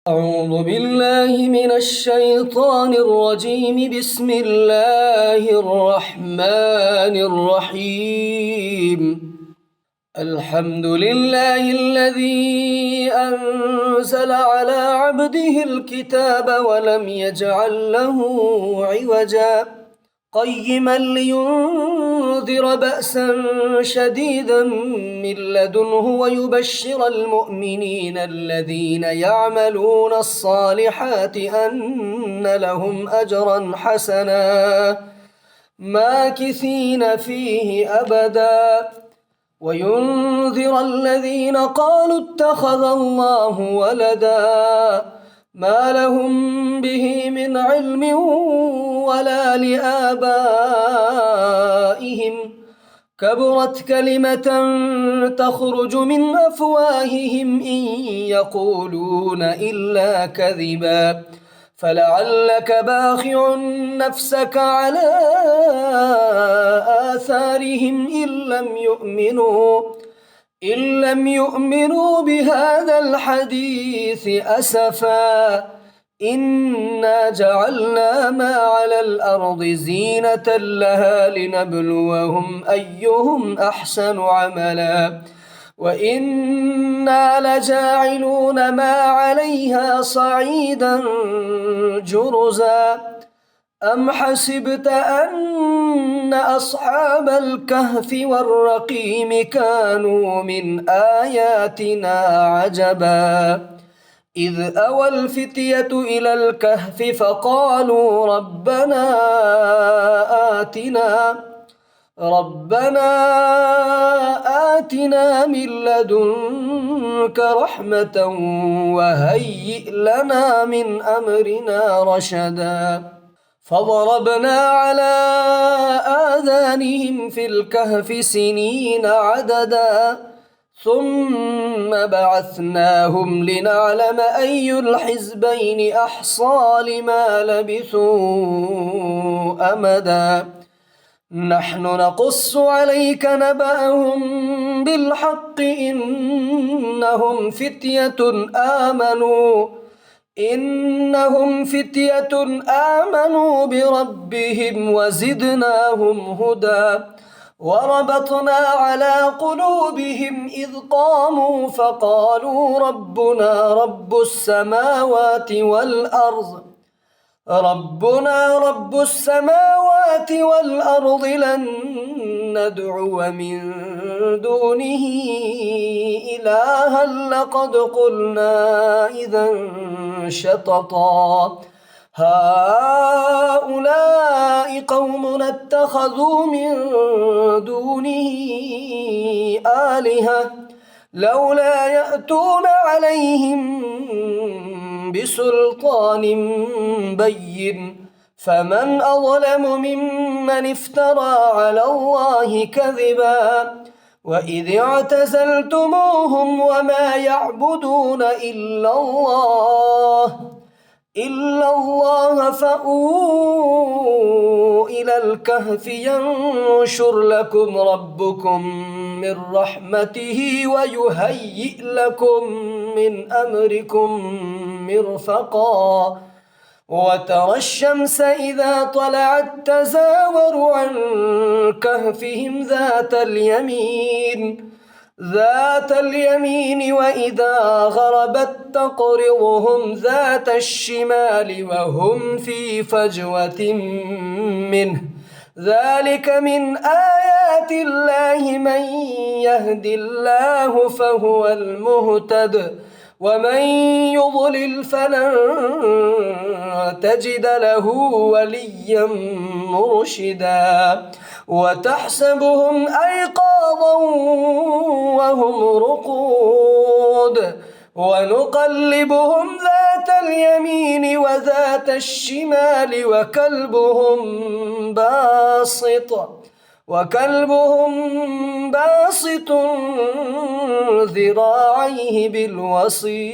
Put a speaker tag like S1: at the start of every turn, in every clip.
S1: أعوذ بالله من الشيطان الرجيم. بسم الله الرحمن الرحيم. الحمد لله الذي أنزل على عبده الكتاب ولم يجعل له عوجا قيما لينذر بأسا شديدا من لدنه ويبشر المؤمنين الذين يعملون الصالحات أن لهم أجرا حسنا ماكثين فيه أبدا وينذر الذين قالوا اتخذ الله ولدا ما لهم به من علم ولا لآبائهم كبرت كلمة تخرج من أفواههم إن يقولون إلا كذبا فلعلك باخع نفسك على آثارهم إن لم يؤمنوا بهذا الحديث أسفا إنا جعلنا ما على الأرض زينة لها لنبلوهم أيهم أحسن عملا وإنا لجاعلون ما عليها صعيدا جرزا أم حسبت أن أصحاب الكهف والرقيم كانوا من آياتنا عجبا إذ أوى الفتية إلى الكهف فقالوا ربنا آتنا من لدنك رحمة وهيئ لنا من أمرنا رشدا فضربنا على آذانهم في الكهف سنين عددا ثم بعثناهم لنعلم أي الحزبين أحصى لما لبثوا أمدا نحن نقص عليك نبأهم بالحق إنهم فتية آمنوا بربهم وزدناهم هدى وربطنا على قلوبهم إذ قاموا فقالوا ربنا رب السماوات والأرض لن ندعو من دونه إلها لقد قلنا إذا شططا هؤلاء قومنا اتخذوا من دونه آلهة لولا يأتون عليهم بسلطان بين فمن أظلم ممن افترى على الله كذبا وإذ اعتزلتموهم وما يعبدون إلا الله فأووا إلى الكهف ينشر لكم ربكم من رحمته ويهيئ لكم من أمركم مرفقا وترى الشمس إذا طلعت تزاور عن كهفهم ذات اليمين وإذا غربت تقرضهم ذات الشمال وهم في فجوة منه ذلك من آيات الله من يهد الله فهو المهتد ومن يضلل فلن تجد له وليا مرشدا وتحسبهم أيقاظا وهم رقود ونقلبهم ذات اليمين وذات الشمال وكلبهم باسط وكلبهم باسط ذراعيه بالوصيد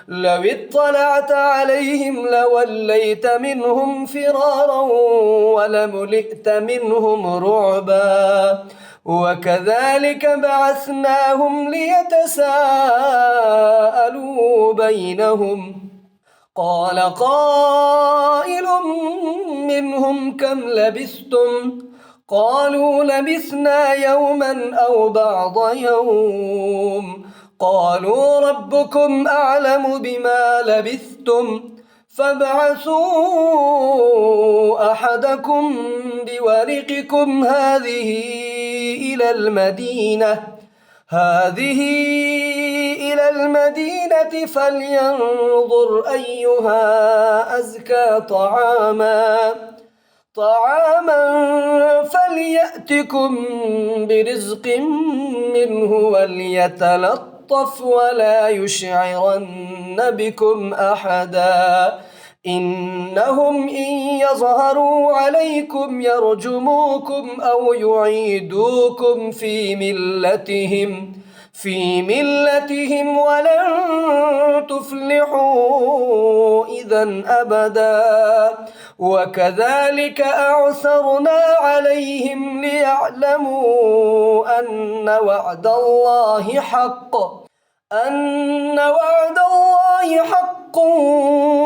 S1: لو اطلعت عليهم لوليت منهم فرارا ولملئت منهم رعبا وكذلك بعثناهم ليتساءلوا بينهم قال قائل منهم كم لبثتم قالوا لبثنا يوما أو بعض يوم قالوا ربكم أعلم بما لبثتم فابعثوا أحدكم بورقكم هذه إلى المدينة فلينظر أيها أزكى طعاما فليأتكم برزق منه وليتلطف ولا يشعرن بكم أحدا إنهم إن يظهروا عليكم يرجموكم أو يعيدوكم في ملتهم ولن تفلحوا إذا أبدا وكذلك أعثرنا عليهم ليعلموا أن وعد الله حق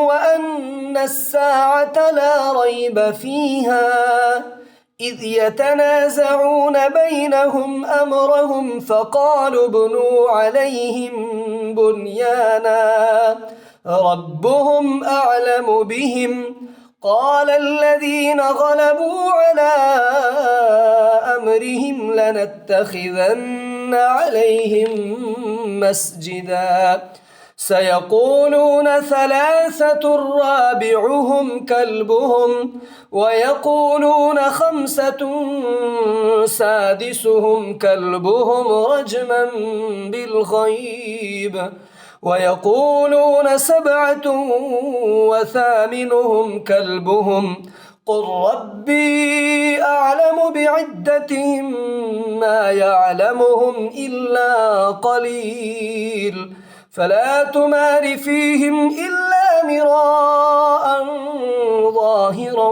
S1: وأن الساعة لا ريب فيها إذ يتنازعون بينهم أمرهم فقالوا ابنوا عليهم بنيانا ربهم أعلم بهم قال الذين غلبوا على أمرهم لنتخذن عليهم مسجدا سيقولون ثلاثة رابعهم كلبهم ويقولون خمسة سادسهم كلبهم رجما بالغيب ويقولون سبعة وثامنهم كلبهم قل ربي أعلم بعدتهم ما يعلمهم إلا قليل فلا تمار فيهم إلا مراء ظاهرا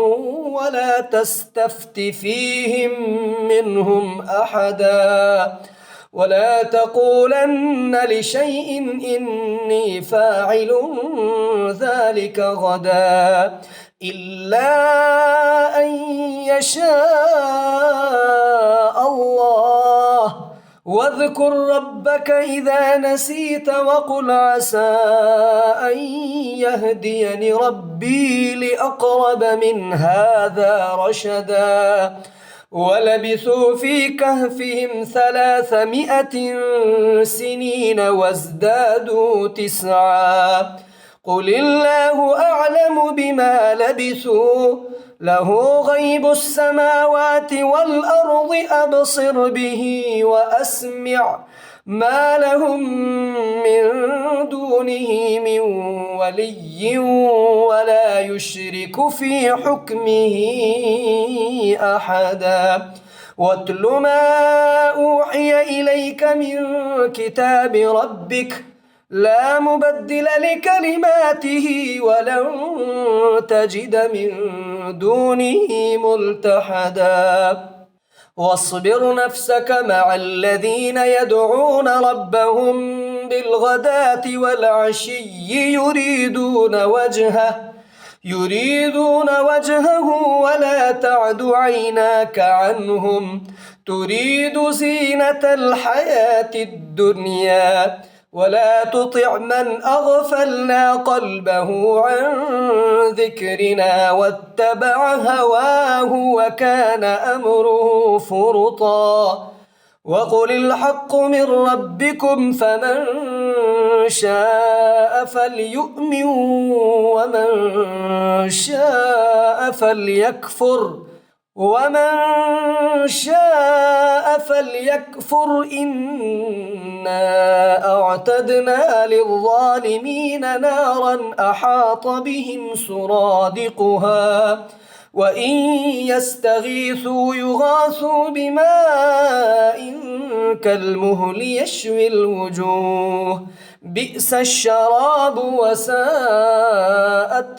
S1: ولا تستفت فيهم منهم أحدا ولا تقولن لشيء إني فاعل ذلك غدا إلا أن يشاء الله واذكر ربك إذا نسيت وقل عسى أن يهديني ربي لأقرب من هذا رشدا ولبثوا في كهفهم 300 سنين وازدادوا 9 قل الله أعلم بما لبثوا له غيب السماوات والأرض أبصر به وأسمع ما لهم من دونه من ولي ولا يشرك في حكمه أحدا واتل ما أوحي إليك من كتاب ربك لا مبدل لكلماته ولن تجد من دونه ملتحدا واصبر نفسك مع الذين يدعون ربهم بالغداة والعشي يريدون وجهه ولا تعد عيناك عنهم تريد زينة الحياة الدنيا ولا تطع من أغفلنا قلبه عن ذكرنا واتبع هواه وكان أمره فرطا وقل الحق من ربكم فمن شاء فليؤمن ومن شاء فليكفر إنا أعتدنا للظالمين نارا أحاط بهم سرادقها وإن يستغيثوا يغاثوا بماء كالمهل يشوي الوجوه بئس الشراب وساءت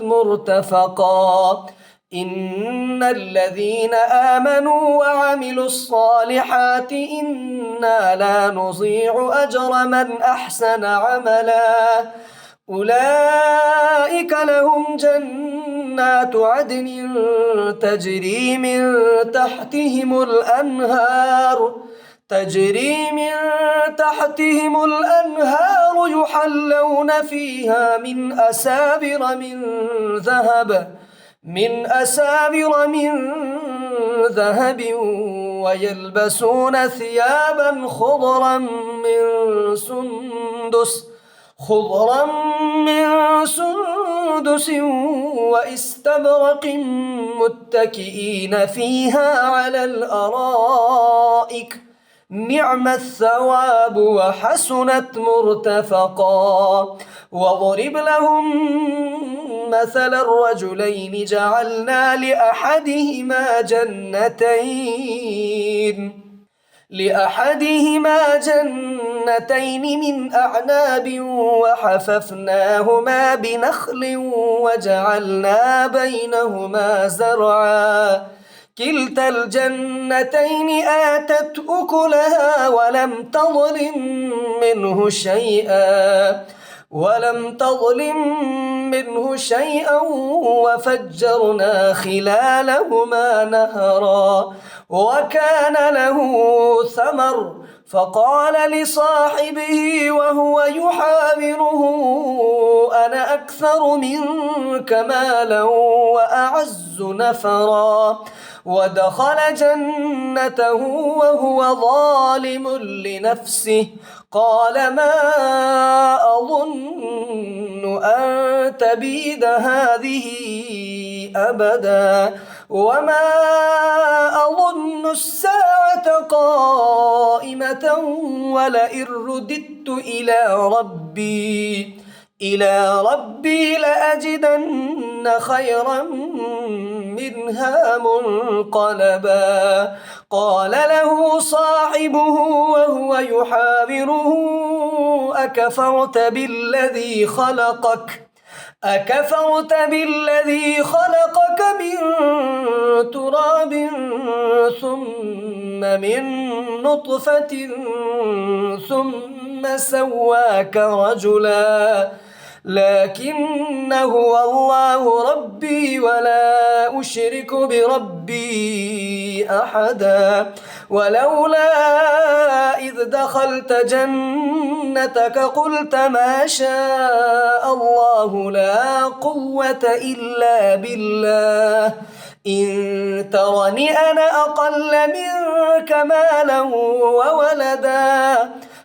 S1: مرتفقا إن الذين آمنوا وعملوا الصالحات إنا لا نضيع أجر من أحسن عملا أولئك لهم جنات عدن تجري من تحتهم الأنهار يحلون فيها من أسابر من ذهب ويلبسون ثيابا خضرا من سندس وإستبرق متكئين فيها على الأرائك نعم الثواب وحسنت مرتفقا واضرب لهم مثل الرجلين جعلنا لأحدهما جنتين من أعناب وحففناهما بنخل وجعلنا بينهما زرعا كلتا الجنتين آتت أكلها ولم تظلم منه شيئا وفجرنا خلالهما نهرا وكان له ثمر فقال لصاحبه وهو يحاوره أنا أكثر منك مالا وأعز نفرا ودخل جنته وهو ظالم لنفسه قال ما أظن أن تبيد هذه أبدا وما أظن الساعة قائمة ولئن رددت إلى ربي لأجدن خيرا منها منقلبا قال له صاحبه وهو يحاوره أكفرت بالذي خلقك من تراب ثم من نطفة ثم سواك رجلا لكن هو الله ربي ولا أشرك بربي أحدا ولولا إذ دخلت جنتك قلت ما شاء الله لا قوة إلا بالله إن ترني أنا أقل منك مالا وولدا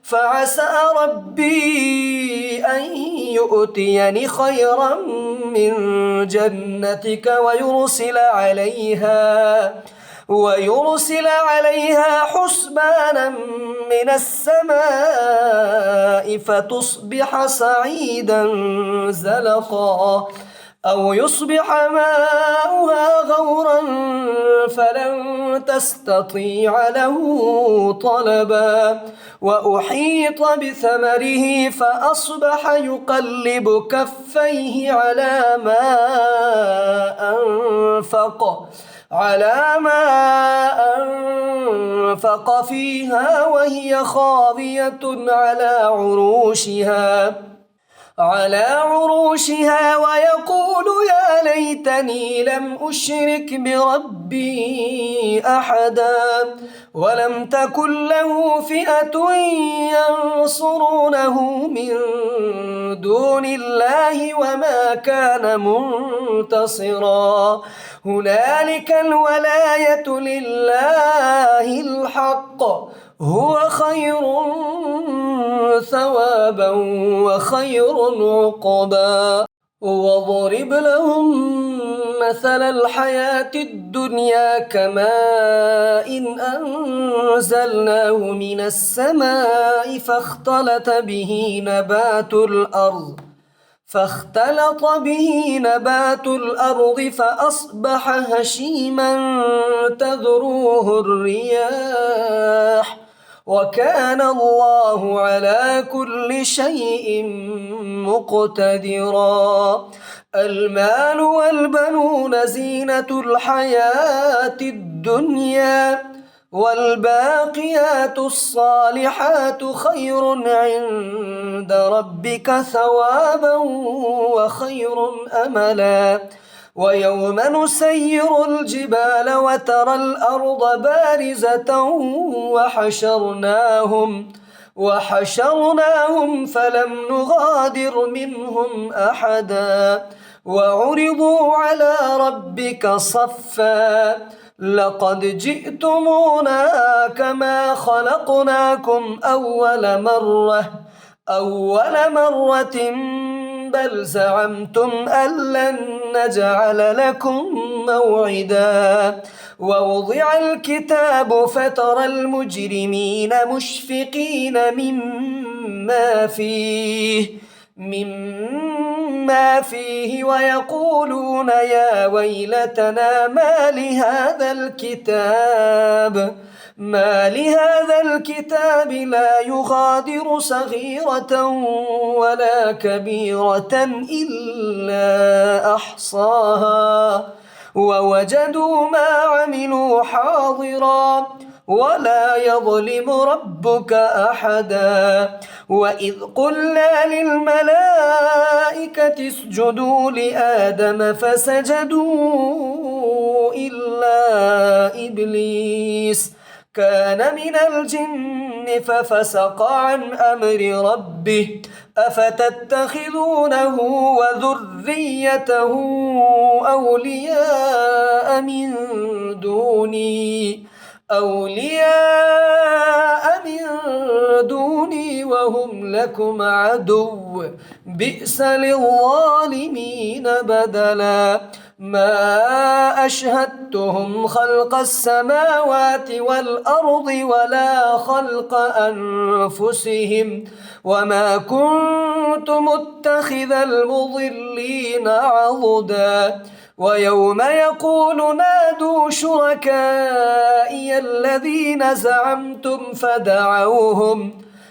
S1: فعسى ربي أن يؤتيني خيرا من جنتك ويرسل عليها حسبانا من السماء فتصبح صعيدا زلقا أو يصبح ماؤها غورا فلن تستطيع له طلبا وأحيط بثمره فأصبح يقلب كفيه على ما أنفق فيها وهي خاوية على عروشها ويقول يا ليتني لم أشرك بربي أحدا ولم تكن له فئة ينصرونه من دون الله وما كان منتصرا هنالك الولاية لله الحق هو خير ثوابا وخير عقبا واضرب لهم مثل الحياة الدنيا كماء إن أنزلناه من السماء فاختلط به نبات الأرض فأصبح هشيما تذروه الرياح وكان الله على كل شيء مقتدرا. المال والبنون زينة الحياة الدنيا والباقيات الصالحات خير عند ربك ثوابا وخير أملا. ويوم نسير الجبال وترى الأرض بارزة وحشرناهم فلم نغادر منهم أحدا وعرضوا على ربك صفا لقد جئتمونا كما خلقناكم أول مرة بل زعمتم أن لن نجعل لكم موعدا. ووضع الكتاب فترى المجرمين مشفقين مما فيه ويقولون يا ويلتنا ما لهذا الكتاب لا يغادر صغيرة ولا كبيرة إلا أحصاها ووجدوا ما عملوا حاضرا ولا يظلم ربك أحدا. وإذ قلنا للملائكة اسجدوا لآدم فسجدوا إلا إبليس كان من الجن ففسق عن أمر ربه أفتتخذونه وذريته أولياء من دوني وهم لكم عدو بئس للظالمين بدلا. ما أشهدتهم خلق السماوات والأرض ولا خلق أنفسهم وما كنت متخذ المضلين عضدا. ويوم يقول نادوا شركائي الذين زعمتم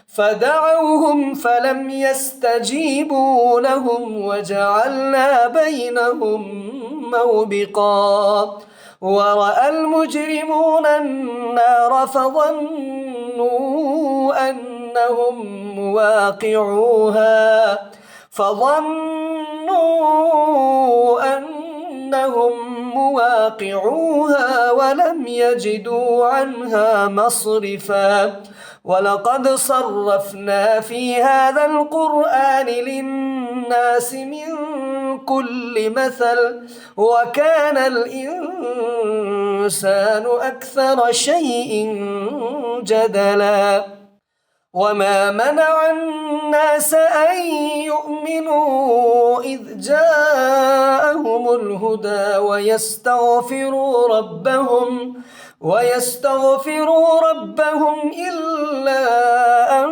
S1: فدعوهم فلم يستجيبوا لهم وجعلنا بينهم موبقا. ورأى المجرمون النار فظنوا أنهم مواقعوها ولم يجدوا عنها مصرفا. ولقد صرفنا في هذا القرآن للناس من كل مثل وكان الإنسان أكثر شيء جدلا. وما منع الناس أن يؤمنوا إذ جاءهم الهدى ويستغفروا ربهم إلا أن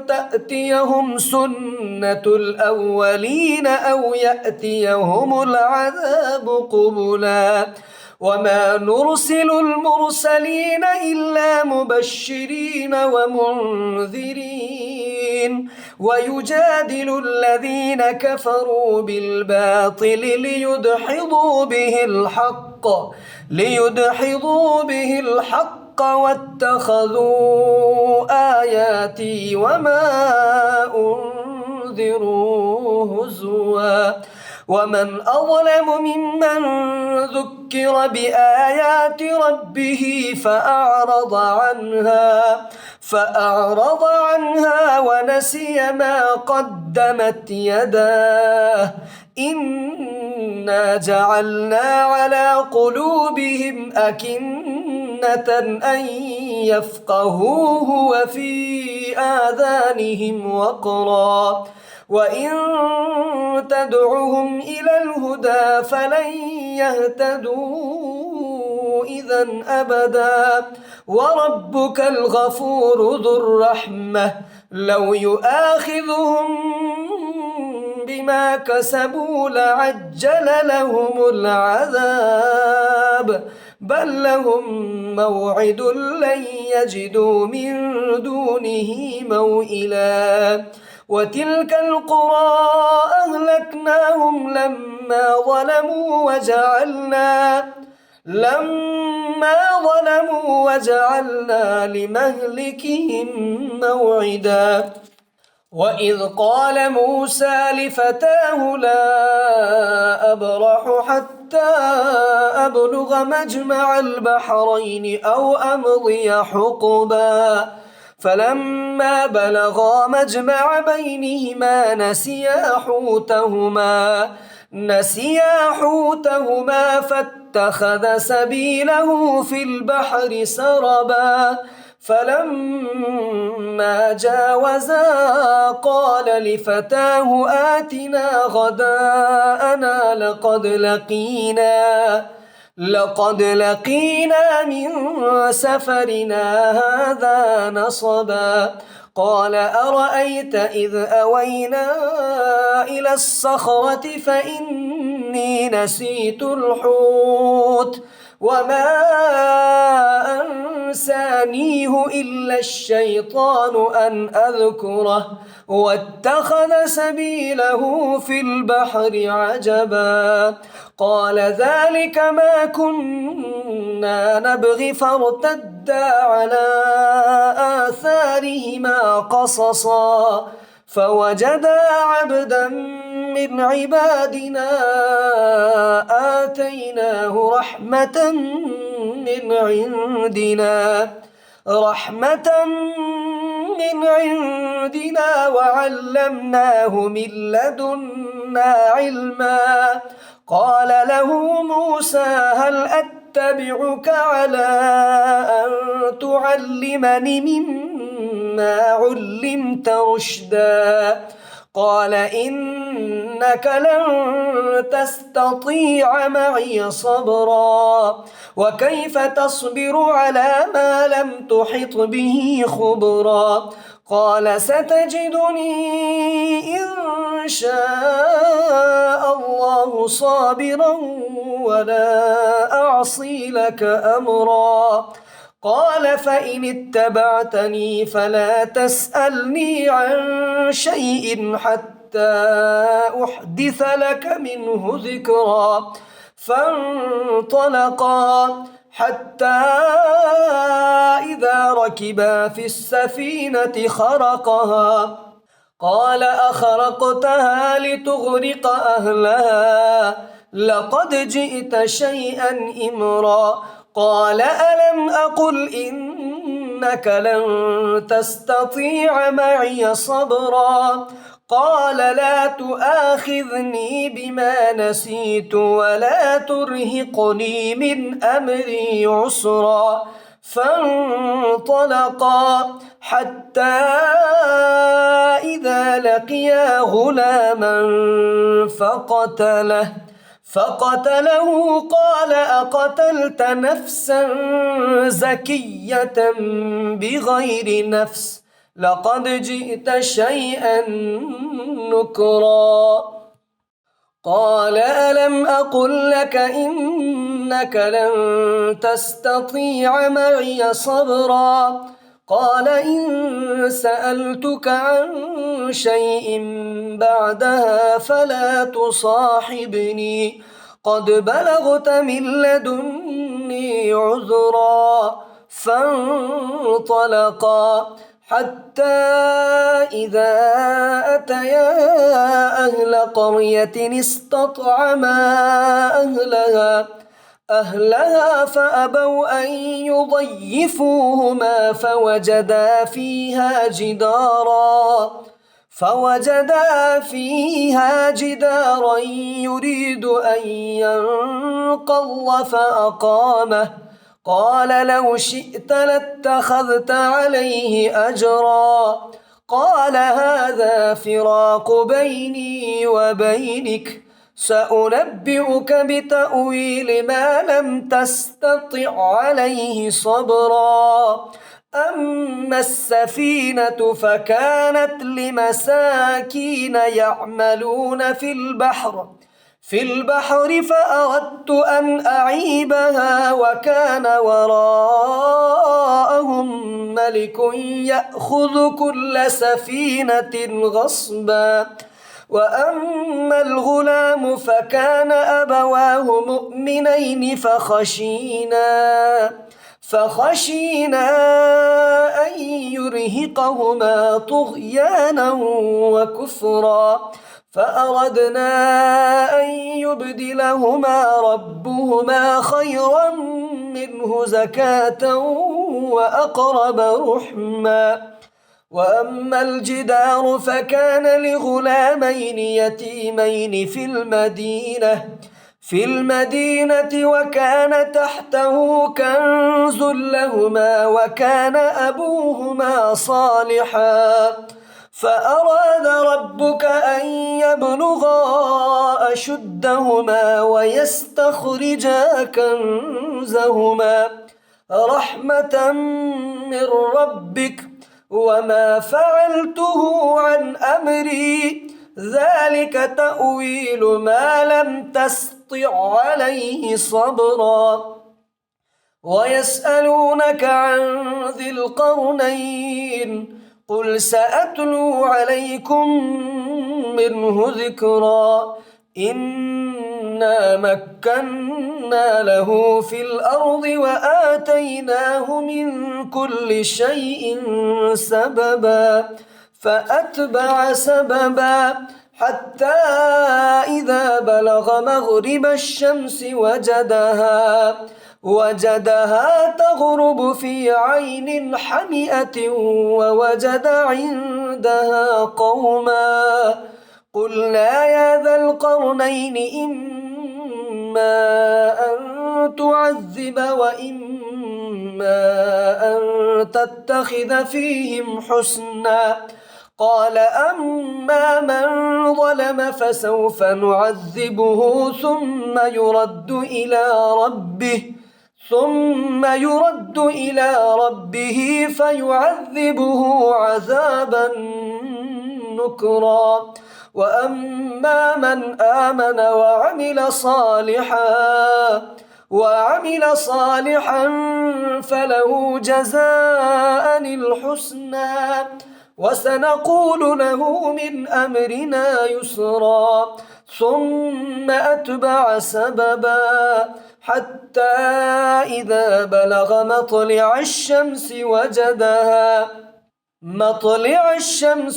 S1: تأتيهم سنة الأولين أو يأتيهم العذاب قبلا. وما نرسل المرسلين إلا مبشرين ومنذرين ويجادل الذين كفروا بالباطل ليدحضوا به الحق واتخذوا آياتي وما أنذروا هزوا. ومن أظلم ممن ذكر بآيات ربه فأعرض عنها ونسي ما قدمت يداه إنا جعلنا على قلوبهم أكنة أن يفقهوه وفي آذانهم وقرا وإن تدعهم إلى الهدى فلن يهتدوا إذا أبدا. وربك الغفور ذو الرحمة لو يؤاخذهم بما كسبوا لعجل لهم العذاب بل لهم موعد لن يجدوا من دونه موئلا وتلك القرى أهلكناهم لما ظلموا وجعلنا لمهلكهم موعدا وإذ قال موسى لفتاه لا أبرح حتى أبلغ مجمع البحرين أو أمضي حقبا فلما بلغا مجمع بينهما نسيا حوتهما فاتخذ سبيله في البحر سربا فلما جاوزا قال لفتاه آتنا غداءنا لقد لقينا من سفرنا هذا نصبا قال أرأيت إذ أوينا إلى الصخرة فإني نسيت الحوت وما أنسانيه إلا الشيطان أن أذكره واتخذ سبيله في البحر عجبا قال ذلك ما كنا نبغي فارتدا على آثارهما قصصا فوجدا عبدا من عبادنا آتيناه رحمة من عندنا وعلمناه من لدنا علما قال له موسى هل أتبعك على أن تعلمني مما علمت رشدا قال إنك لن تستطيع معي صبرا وكيف تصبر على ما لم تحط به خبرا قال ستجدني إن شاء الله صابرا ولا أعصي لك أمرا قال فإن اتبعتني فلا تسألني عن شيء حتى أحدث لك منه ذكرا فانطلقا حتى إذا ركبا في السفينة خرقها قال أخرقتها لتغرق أهلها لقد جئت شيئا إمرا قال ألم أقل إنك لن تستطيع معي صبرا قال لا تؤاخذني بما نسيت ولا ترهقني من أمري عسرا فانطلقا حتى إذا لقيا غلاما فقتله قال أقتلت نفسا زكية بغير نفس لقد جئت شيئا نكرا قال ألم أقل لك إنك لن تستطيع معي صبرا قال إن سألتك عن شيء بعدها فلا تصاحبني قد بلغت من لدني عذرا فانطلقا حتى إذا أتيا أهل قرية استطعما أهلها فأبوا أن يضيفوهما فوجدا فيها جدارا يريد أن ينقض فأقامه قال لو شئت لاتخذت عليه أجرا قال هذا فراق بيني وبينك سأنبئك بتأويل ما لم تستطع عليه صبرا أما السفينة فكانت لمساكين يعملون في البحر فأردت أن أعيبها وكان وراءهم ملك يأخذ كل سفينة غصبا وأما الغلام فكان أبواه مؤمنين فخشينا أن يرهقهما طغيانا وكفرا فأردنا أن يبدلهما ربهما خيرا منه زكاة وأقرب رحما وأما الجدار فكان لغلامين يتيمين في المدينة وكان تحته كنز لهما وكان أبوهما صالحا فأراد ربك أن يبلغا أشدهما ويستخرجا كنزهما رحمة من ربك وما فعلته عن أمري ذلك تأويل ما لم تسطع عليه صبرا ويسألونك عن ذي القرنين قل سأتلو عليكم منه ذكرا إنا مكنا له في الأرض وآتيناه من كل شيء سببا فأتبع سببا حتى إذا بلغ مغرب الشمس وجدها تغرب في عين حمئة ووجد عندها قوما قلنا يا ذا القرنين إما أن تعذب وإما أن تتخذ فيهم حسنا قال أما من ظلم فسوف نعذبه ثم يرد إلى ربه فيعذبه عذابا نكرا وأما من آمن وعمل صالحا فله جزاء الحسنى وسنقول له من أمرنا يسرا ثم أتبع سببا حتى إذا بلغ مطلع الشمس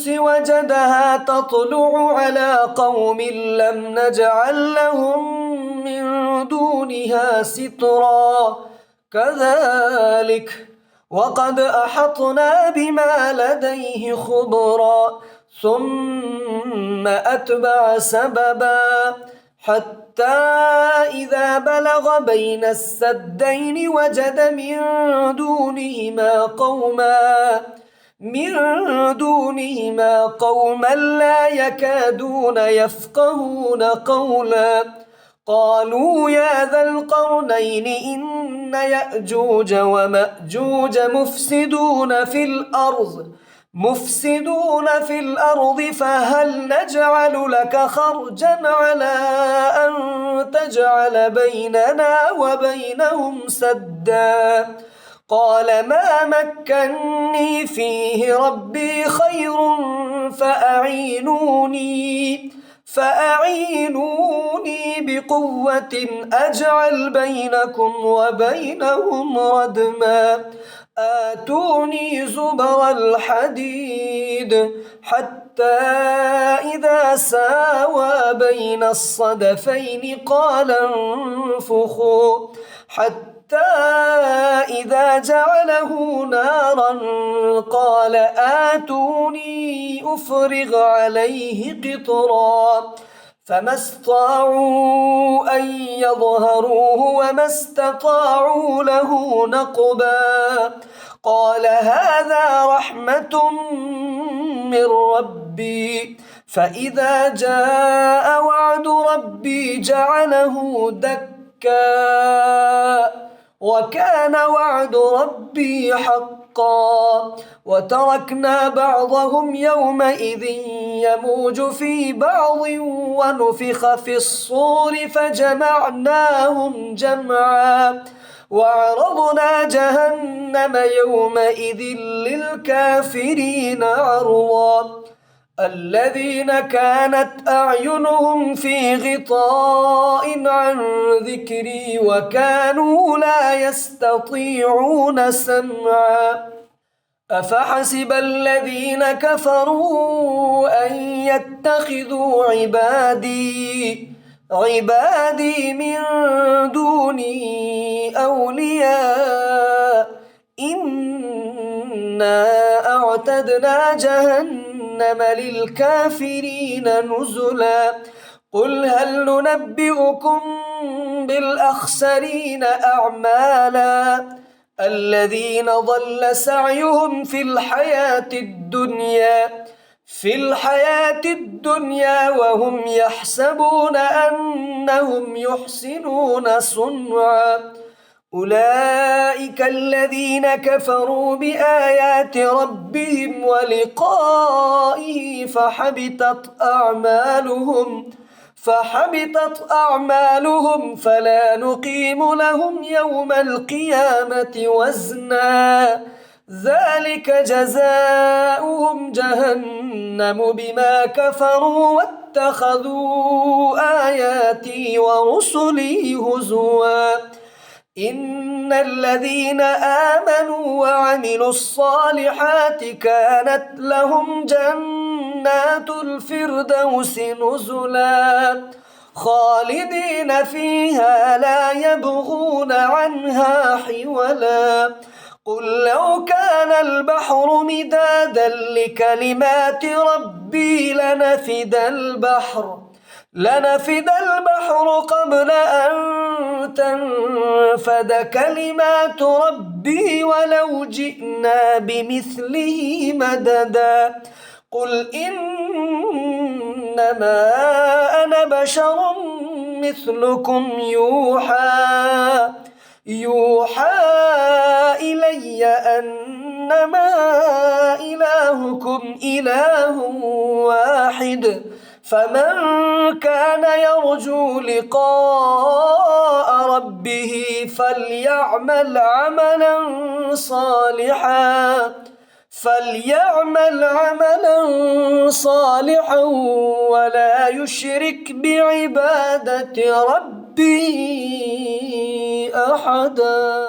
S1: وجدها تطلع على قوم لم نجعل لهم من دونها سترا كذلك وقد أحطنا بما لديه خبرا ثم أتبع سببا حتى إذا بلغ بين السدين وجد من دونهما قوما لا يكادون يفقهون قولا قالوا يا ذا القرنين إن يأجوج ومأجوج مفسدون في الأرض فهل نجعل لك خرجا على أن تجعل بيننا وبينهم سدا قال ما مكني فيه ربي خير فأعينوني بقوة أجعل بينكم وبينهم ردما آتوني زبر الحديد حتى إذا ساوى بين الصدفين قال انفخوا حتى إذا جعله نارا قال آتوني أفرغ عليه قطرا فما استطاعوا أن يظهروه وما استطاعوا له نقبا قال هذا رحمة من ربي فإذا جاء وعد ربي جعله دكا وكان وعد ربي حقا حقا وتركنا بعضهم يومئذ يموج في بعض ونفخ في الصور فجمعناهم جمعا وعرضنا جهنم يومئذ للكافرين عرضا الذين كانت أعينهم في غطاء عن ذكري وكانوا لا يستطيعون سمعا أفحسب الذين كفروا أن يتخذوا عبادي من دوني أولياء إنا أعتدنا جهنم للكافرين نزلا قل هل ننبئكم بالأخسرين أعمالا الذين ضل سعيهم في الحياة الدنيا وهم يحسبون أنهم يحسنون صنعا أولئك الذين كفروا بآيات ربهم ولقائه فحبطت أعمالهم فلا نقيم لهم يوم القيامة وزنا ذلك جزاؤهم جهنم بما كفروا واتخذوا آياتي ورسلي هزوا إن الذين آمنوا وعملوا الصالحات كانت لهم جنات الفردوس نزلا خالدين فيها لا يبغون عنها حولا قل لو كان البحر مدادا لكلمات ربي لنفد البحر قبل أن تنفد كلمات ربي ولو جئنا بمثله مددا قل إنما أنا بشر مثلكم يوحى إلي أنما إلهكم إله واحد فمن كان يرجو لقاء ربه فليعمل عملا صالحا ولا يشرك بعبادة ربه أحدا.